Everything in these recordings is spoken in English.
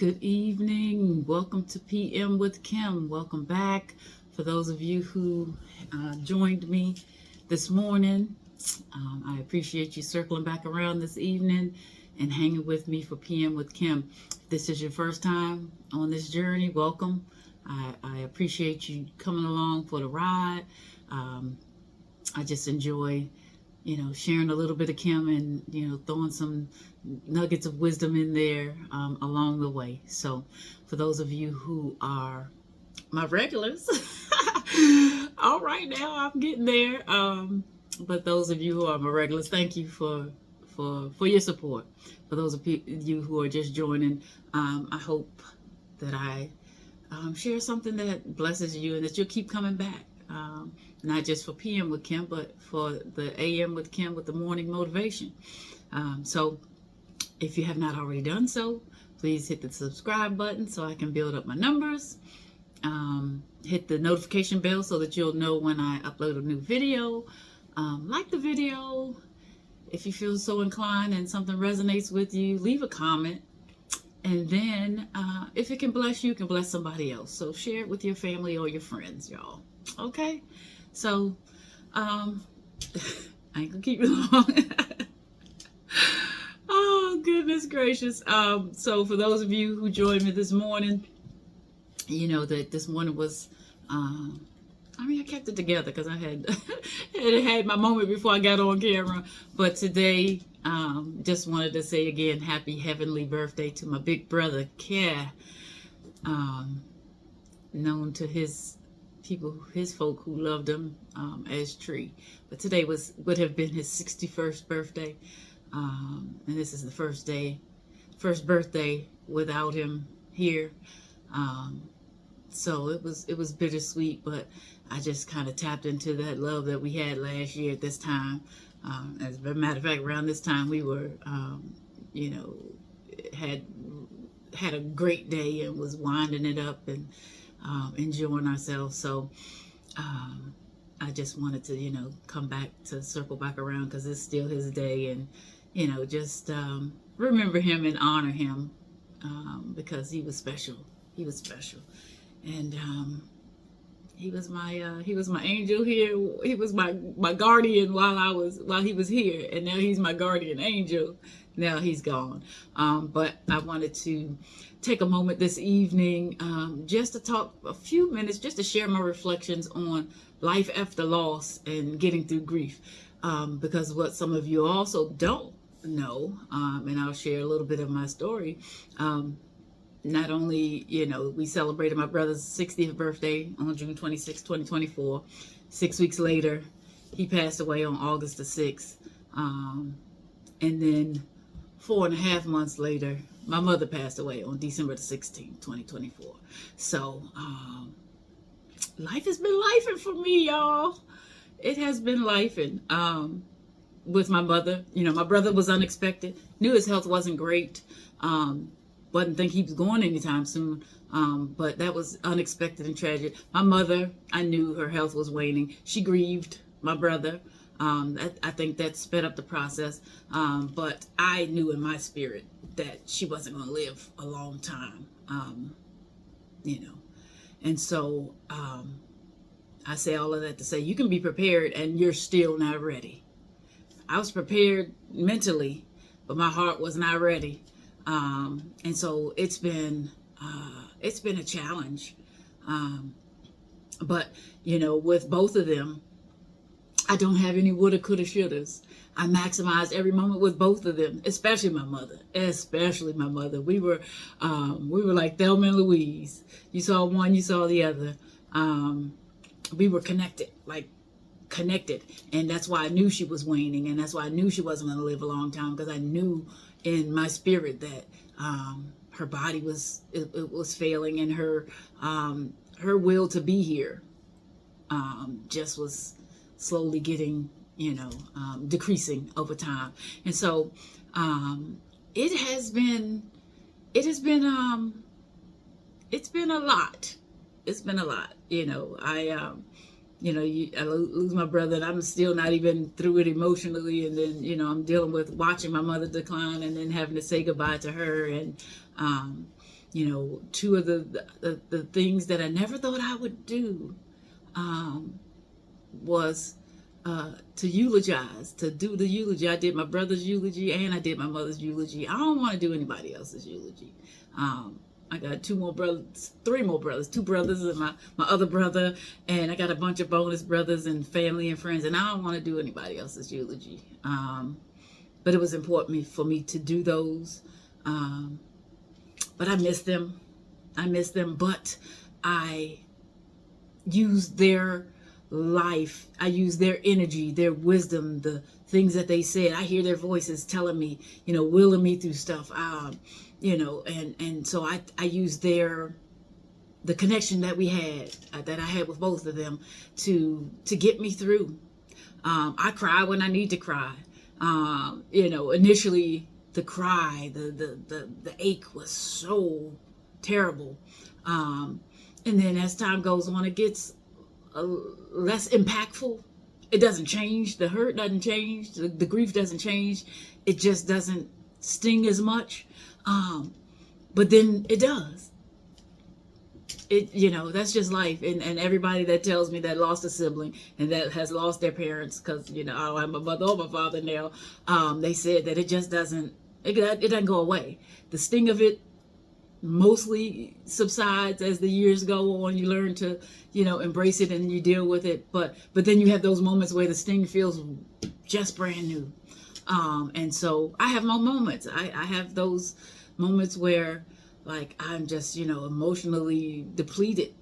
Good evening. Welcome to PM with Kim. Welcome back. For those of you who joined me this morning, I appreciate you circling back around this evening and hanging with me for PM with Kim. If this is your first time on this journey, welcome. I appreciate you coming along for the ride. I just enjoy sharing a little bit of Kim and, throwing some nuggets of wisdom in there along the way. So for those of you who are my regulars, all right, now I'm getting there. But those of you who are my regulars, thank you for your support. For those of you who are just joining, I hope that I share something that blesses you and that you'll keep coming back. Not just for PM with Kim, but for the AM with Kim with the morning motivation. So if you have not already done so, please hit the subscribe button so I can build up my numbers. Hit the notification bell so that you'll know when I upload a new video. Like the video. If you feel so inclined and something resonates with you, leave a comment. And then if it can bless you, it can bless somebody else. So share it with your family or your friends, y'all. Okay? So, I ain't gonna keep it long. Oh, goodness gracious. So for those of you who joined me this morning, you know that this morning was, I kept it together because I had my moment before I got on camera. But today, just wanted to say again, happy heavenly birthday to my big brother, Care, known to his folk who loved him as Tree. But today would have been his 61st birthday, and this is the first birthday without him here. So it was bittersweet, but I just kind of tapped into that love that we had last year at this time. As a matter of fact, around this time we were, had a great day and was winding it up and enjoying ourselves. So I just wanted to, come back to circle back around because it's still his day, and, just remember him and honor him because he was special. He was special. And he was my angel here. He was my guardian while he was here, and now he's my guardian angel. Now he's gone. But I wanted to take a moment this evening just to talk a few minutes, just to share my reflections on life after loss and getting through grief. Because what some of you also don't know, and I'll share a little bit of my story. Not only, we celebrated my brother's 60th birthday on June 26, 2024. 6 weeks later, he passed away on August the 6th. And then 4.5 months later, my mother passed away on December the 16th, 2024. So, life has been lifing for me, y'all. It has been lifing with my mother. My brother was unexpected. Knew his health wasn't great. Wasn't think he was going anytime soon. But that was unexpected and tragic. My mother, I knew her health was waning. She grieved my brother. I think that sped up the process. But I knew in my spirit that she wasn't going to live a long time. And so I say all of that to say you can be prepared and you're still not ready. I was prepared mentally, but my heart was not ready. And so it's been a challenge. But, with both of them, I don't have any woulda, coulda, shouldas. I maximized every moment with both of them, especially my mother. We were like Thelma and Louise. You saw one, you saw the other. We were connected. And that's why I knew she was waning, and that's why I knew she wasn't going to live a long time, because I knew in my spirit that her body was failing, and her will to be here just was slowly getting decreasing over time. And so it's been a lot. It's been a lot. I lose my brother, and I'm still not even through it emotionally. And then, I'm dealing with watching my mother decline and then having to say goodbye to her. And two of the things that I never thought I would do was to eulogize, to do the eulogy. I did my brother's eulogy and I did my mother's eulogy. I don't want to do anybody else's eulogy. I got three more brothers, two brothers and my other brother, and I got a bunch of bonus brothers and family and friends, and I don't want to do anybody else's eulogy. But it was important for me to do those. But I miss them. But I used their life. I used their energy, their wisdom, the things that they said. I hear their voices telling me, willing me through stuff. And so I used the connection that we had, that I had with both of them to get me through. I cry when I need to cry. Initially the cry, the ache was so terrible. And then as time goes on, it gets less impactful. It doesn't change. The hurt doesn't change. The grief doesn't change. It just doesn't sting as much. But then it does. That's just life. And everybody that tells me that lost a sibling and that has lost their parents, because, I don't have my mother or my father now, they said that it just doesn't, it doesn't go away. The sting of it mostly subsides as the years go on. You learn to, embrace it and you deal with it. But then you have those moments where the sting feels just brand new. And so I have my moments. I have those moments where, like, I'm just, emotionally depleted.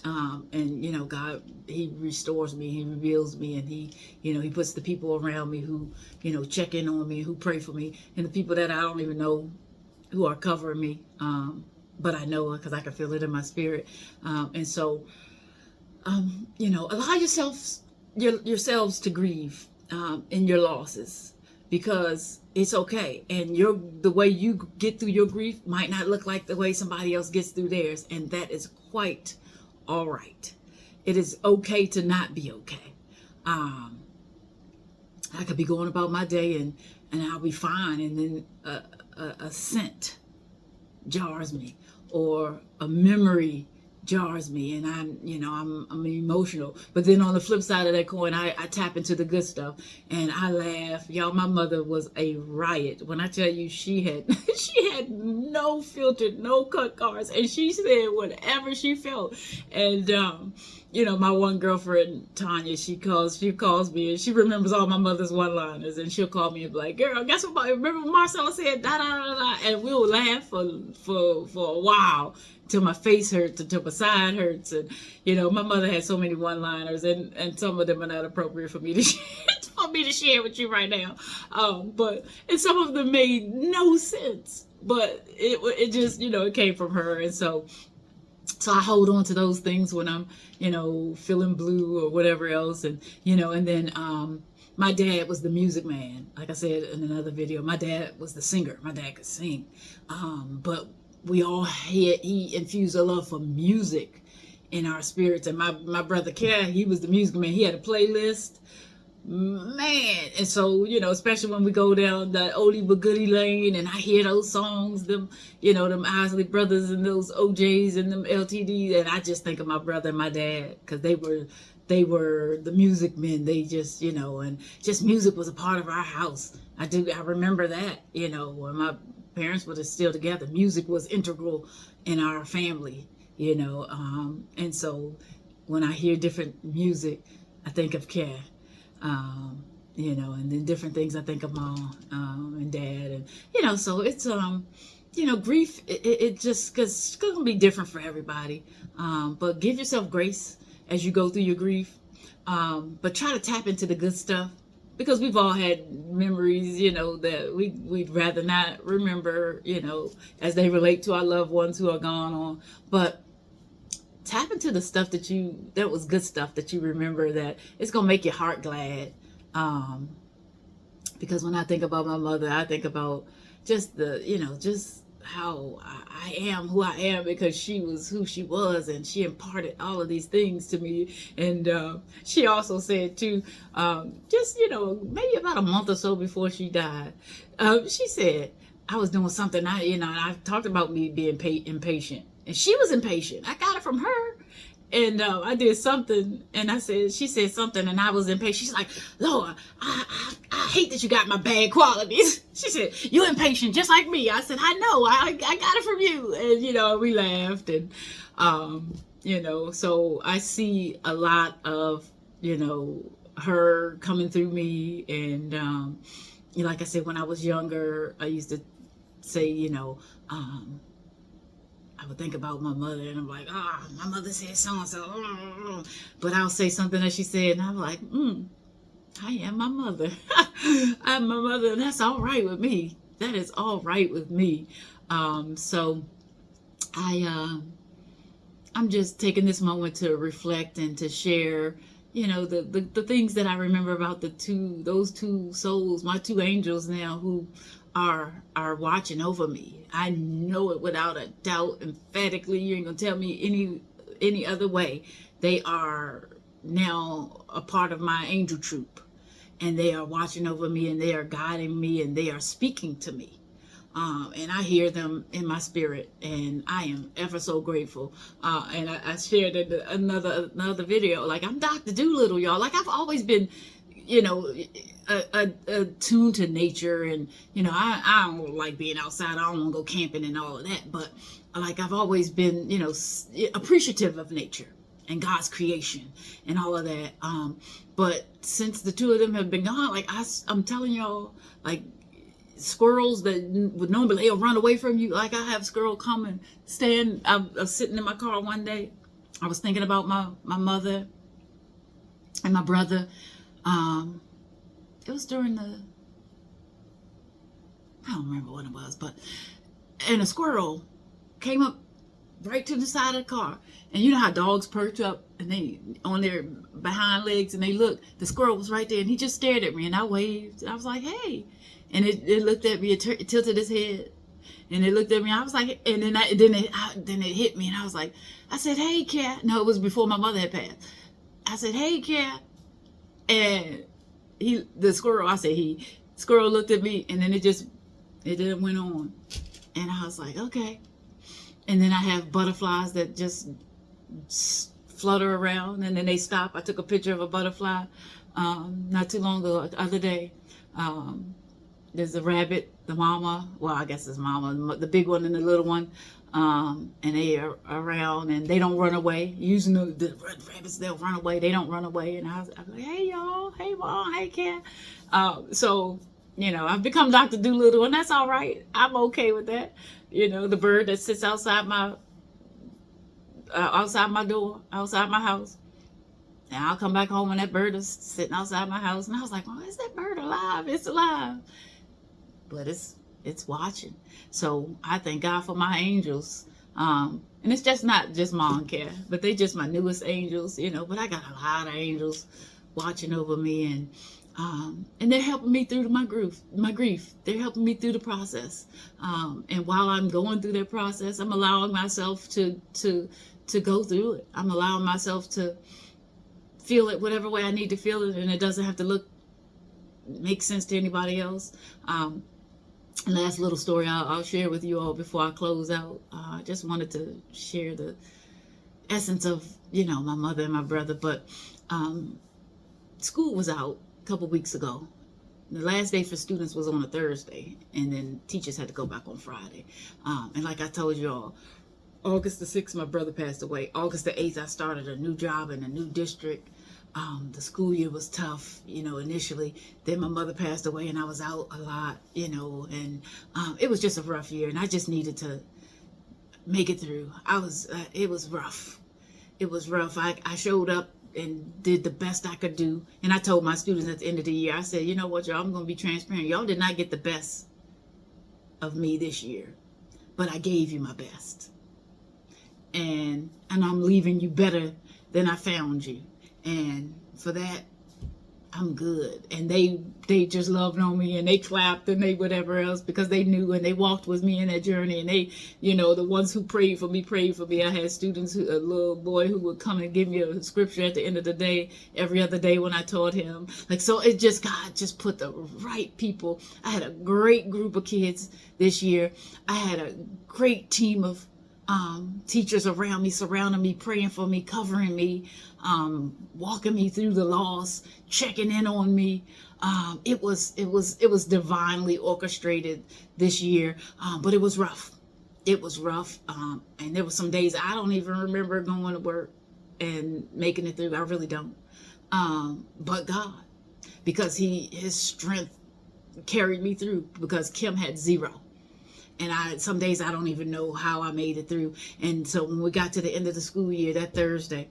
And, God, he restores me, he reveals me, and he puts the people around me who, check in on me, who pray for me, and the people that I don't even know who are covering me. But I know, because I can feel it in my spirit. And so, allow yourselves to grieve, in your losses, because it's okay. And the way you get through your grief might not look like the way somebody else gets through theirs. And that is quite all right. It is okay to not be okay. I could be going about my day and I'll be fine. And then a scent jars me, or a memory jars me, and I'm emotional. But then on the flip side of that coin, I tap into the good stuff and I laugh. Y'all, my mother was a riot. When I tell you, she had no filter, no cut cards, and she said whatever she felt. And my one girlfriend, Tanya, she calls me and she remembers all my mother's one-liners, and she'll call me and be like, "Girl, guess what? Remember Marcella said da da da da," and we'll laugh for a while till my face hurts, until my side hurts. And my mother had so many one-liners, and some of them are not appropriate for me to share with you right now. And some of them made no sense, but it just it came from her. And so I hold on to those things when I'm feeling blue or whatever else. And and then my dad was the music man. Like I said in another video, my dad was the singer. My dad could sing, but he infused a love for music in our spirits. And my brother Ken, he was the music man. He had a playlist, man. And so especially when we go down that oldie but goodie lane and I hear those songs, them them Isley Brothers and those OJs and them LTDs, and I just think of my brother and my dad, because they were the music men. They just and just music was a part of our house. I remember that when my parents were still together, music was integral in our family. And so when I hear different music, I think of Care. And then different things I think of mom and dad, and so it's grief. It just, cause it's gonna be different for everybody. But give yourself grace as you go through your grief. But try to tap into the good stuff, because we've all had memories, that we'd rather not remember, as they relate to our loved ones who are gone on. But tap into the stuff that was good stuff that you remember, that it's going to make your heart glad. Because when I think about my mother, I think about just just how I am who I am, because she was who she was, and she imparted all of these things to me. And she also said too, just maybe about a month or so before she died, she said, I was doing something, and I talked about me being impatient, and she was impatient. I got it from her. And I did something, and she said something, and I was impatient. She's like, Lord, I hate that you got my bad qualities. She said, you impatient just like me. I said, I know, I got it from you. And, we laughed, and, so I see a lot of, her coming through me. And, like I said, when I was younger, I used to say, I would think about my mother, and I'm like, my mother said so-and-so. But I'll say something that she said, and I'm like, I am my mother. I'm my mother, and that's all right with me. That is all right with me. So I'm just taking this moment to reflect and to share, the things that I remember about those two souls, my two angels now, who are watching over me. I know it without a doubt, emphatically. You ain't gonna tell me any other way. They are now a part of my angel troop, and they are watching over me, and they are guiding me, and they are speaking to me. And I hear them in my spirit, and I am ever so grateful. And I shared in another video, like, I'm Dr. Dolittle, y'all. Like, I've always been, attuned to nature, and I don't like being outside. I don't want to go camping and all of that, but like, I've always been appreciative of nature and God's creation and all of that. But since the two of them have been gone, like, I'm telling y'all, like, squirrels that would normally they'll run away from you. Like, I have a squirrel come and stand. I was sitting in my car one day. I was thinking about my mother and my brother. It was during I don't remember what it was, and a squirrel came up right to the side of the car. And you know how dogs perch up and they on their behind legs and they look. The squirrel was right there, and he just stared at me, and I waved. I was like, hey. And it looked at me, it tilted its head, and it looked at me. I was like, and then it hit me, and I was like, I said, hey, cat. No, it was before my mother had passed. I said, hey, cat. And the squirrel looked at me, and then it didn't went on. And I was like, okay. And then I have butterflies that just flutter around, and then they stop. I took a picture of a butterfly not too long ago, the other day. There's a rabbit, the mama, well, I guess it's mama, the big one and the little one, and they are around, and they don't run away. Usually the rabbits, they'll run away. They don't run away. And I'm like, hey, y'all, hey, mom, hey, cat. So, I've become Dr. Dolittle, and that's all right. I'm okay with that. The bird that sits outside my door, outside my house. And I'll come back home, and that bird is sitting outside my house. And I was like, oh, is that bird alive? It's alive. But it's watching. So I thank God for my angels. And it's just not just mom care, but they just my newest angels, but I got a lot of angels watching over me, and they're helping me through my grief. They're helping me through the process. And while I'm going through that process, I'm allowing myself to go through it. I'm allowing myself to feel it whatever way I need to feel it, and it doesn't have to make sense to anybody else. Last little story I'll share with you all before I close out. I just wanted to share the essence of my mother and my brother. But school was out a couple weeks ago. The last day for students was on a Thursday, and then teachers had to go back on Friday. And like I told you all, August the 6th, my brother passed away. August the 8th, I started a new job in a new district. The school year was tough, initially. Then my mother passed away, and I was out a lot, and it was just a rough year, and I just needed to make it through. It was rough. It was rough. I showed up and did the best I could do. And I told my students at the end of the year, I said, you know what, y'all, I'm going to be transparent. Y'all did not get the best of me this year, but I gave you my best. And I'm leaving you better than I found you. And for that, I'm good. And they just loved on me, and they clapped and they whatever else, because they knew, and they walked with me in that journey. And they, the ones who prayed for me. I had students, a little boy who would come and give me a scripture at the end of the day, every other day when I taught him. So it just, God just put the right people. I had a great group of kids this year. I had a great team of teachers around me, surrounding me, praying for me, covering me, walking me through the loss, checking in on me. It was divinely orchestrated this year, but it was rough. It was rough, and there were some days I don't even remember going to work and making it through. I really don't. But God, because His strength carried me through, because Kim had zero. And some days I don't even know how I made it through. And so when we got to the end of the school year, that Thursday,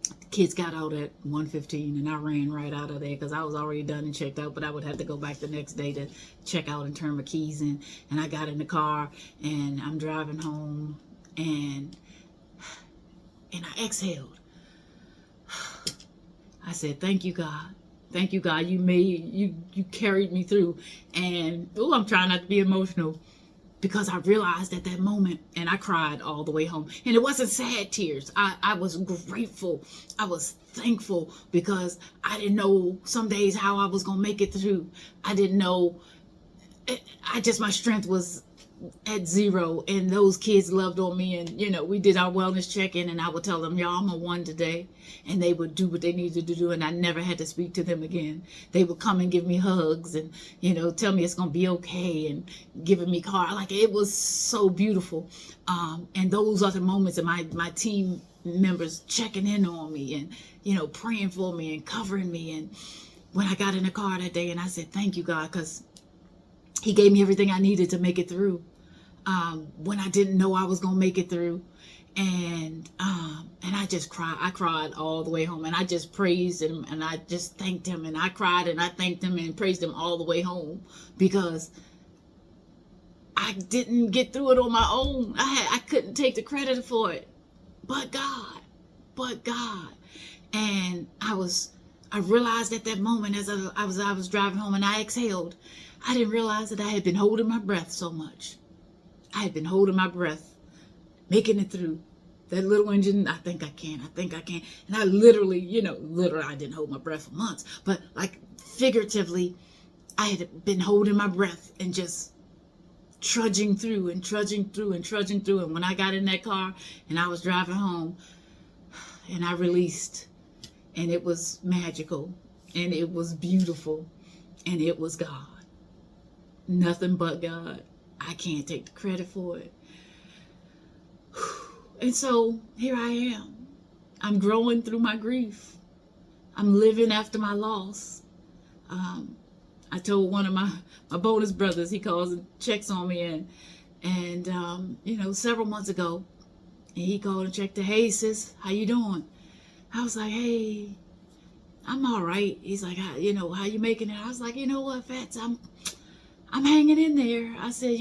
the kids got out at 1:15, and I ran right out of there because I was already done and checked out, but I would have to go back the next day to check out and turn my keys in. And I got in the car, and I'm driving home, and I exhaled. I said, thank you, God. Thank you, God. You carried me through. And I'm trying not to be emotional, because I realized at that moment, and I cried all the way home. And it wasn't sad tears. I was grateful. I was thankful, because I didn't know some days how I was going to make it through. I didn't know. My strength was at zero, and those kids loved on me. And, we did our wellness check-in, and I would tell them, y'all, I'm a one today. And they would do what they needed to do, and I never had to speak to them again. They would come and give me hugs and, tell me it's going to be okay, and giving me cards. Like, it was so beautiful. And those are the moments of my team members checking in on me and, praying for me and covering me. And when I got in the car that day, and I said, thank you, God, because He gave me everything I needed to make it through, when I didn't know I was going to make it through. And I just cried. I cried all the way home, and I just praised Him, and I just thanked Him, and I cried and I thanked Him and praised Him all the way home, because I didn't get through it on my own. I couldn't take the credit for it, but God. And I realized at that moment, as I was driving home and I exhaled, I didn't realize that I had been holding my breath so much. I had been holding my breath, making it through. That little engine, I think I can. And I literally, I didn't hold my breath for months, but like figuratively, I had been holding my breath and just trudging through. And when I got in that car and I was driving home, and I released, and it was magical, and it was beautiful, and it was God. Nothing but God. I can't take the credit for it. And so here I am. I'm growing through my grief. I'm living after my loss. I told one of my bonus brothers, he calls and checks on me, and several months ago, and he called and checked. Hey sis, how you doing? I was like, hey, I'm all right. He's like, how you making it? I was like, you know what, Fats, I'm hanging in there. I said,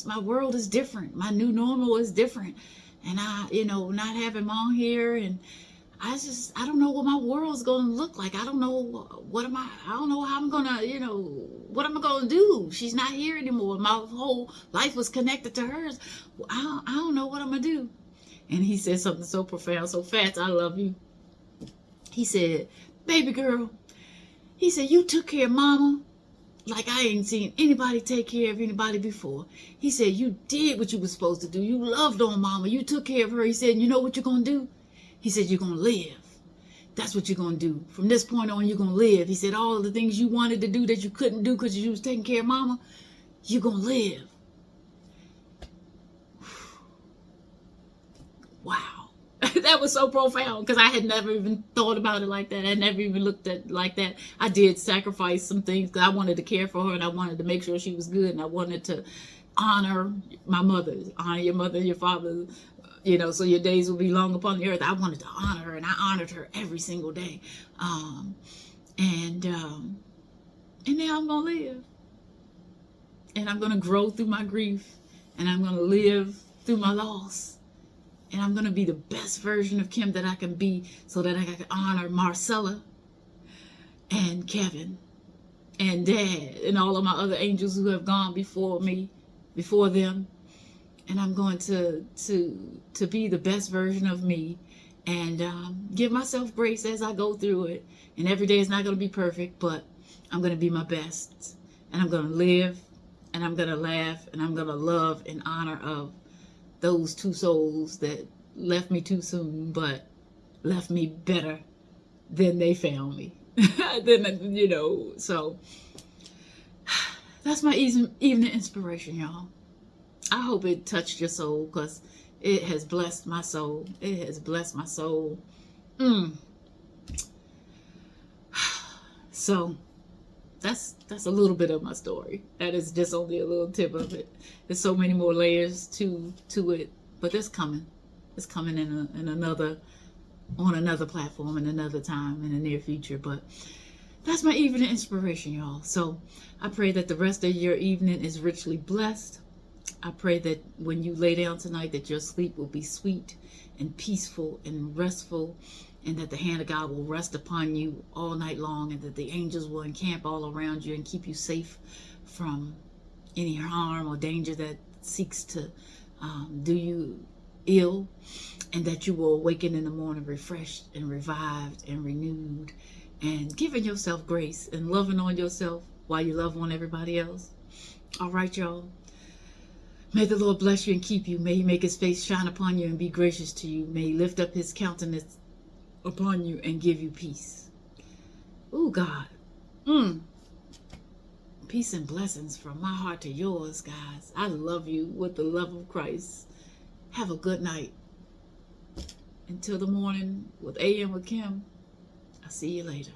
my world is different. My new normal is different. And I, not having Mom here, and I don't know what my world's going to look like. I don't know I don't know how I'm going to, what am I going to do? She's not here anymore. My whole life was connected to hers. I don't know what I'm going to do. And he said something so profound. So Fats, I love you. He said, baby girl, he said, you took care of Mama like I ain't seen anybody take care of anybody before. He said, you did what you were supposed to do. You loved on Mama. You took care of her. He said, you know what you're going to do? He said, you're going to live. That's what you're going to do. From this point on, you're going to live. He said, all of the things you wanted to do that you couldn't do because you was taking care of Mama, you're going to live. Wow. That was so profound, because I had never even thought about it like that. I never even looked at it like that. I did sacrifice some things because I wanted to care for her, and I wanted to make sure she was good, and I wanted to honor my mother, honor your mother, your father, so your days will be long upon the earth. I wanted to honor her, and I honored her every single day. And now I'm going to live. And I'm going to grow through my grief, and I'm going to live through my loss. And I'm going to be the best version of Kim that I can be, so that I can honor Marcella and Kevin and Dad and all of my other angels who have gone before me, before them. And I'm going to be the best version of me, and give myself grace as I go through it. And every day is not going to be perfect, but I'm going to be my best. And I'm going to live, and I'm going to laugh, and I'm going to love in honor of those two souls that left me too soon, but left me better than they found me. Then, you know, so that's my evening inspiration, y'all. I hope it touched your soul, because it has blessed my soul. It has blessed my soul. So that's a little bit of my story. That is just only a little tip of it. There's so many more layers to it, but it's coming. It's coming in another, on another platform in another time in the near future. But that's my evening inspiration, y'all. So I pray that the rest of your evening is richly blessed. I pray that when you lay down tonight, that your sleep will be sweet and peaceful and restful, and that the hand of God will rest upon you all night long, and that the angels will encamp all around you and keep you safe from any harm or danger that seeks to do you ill, and that you will awaken in the morning refreshed and revived and renewed, and giving yourself grace and loving on yourself while you love on everybody else. All right, y'all. May the Lord bless you and keep you. May he make his face shine upon you and be gracious to you. May he lift up his countenance upon you and give you peace. Oh, God. Peace and blessings from my heart to yours, guys. I love you with the love of Christ. Have a good night. Until the morning with AM with Kim. I'll see you later.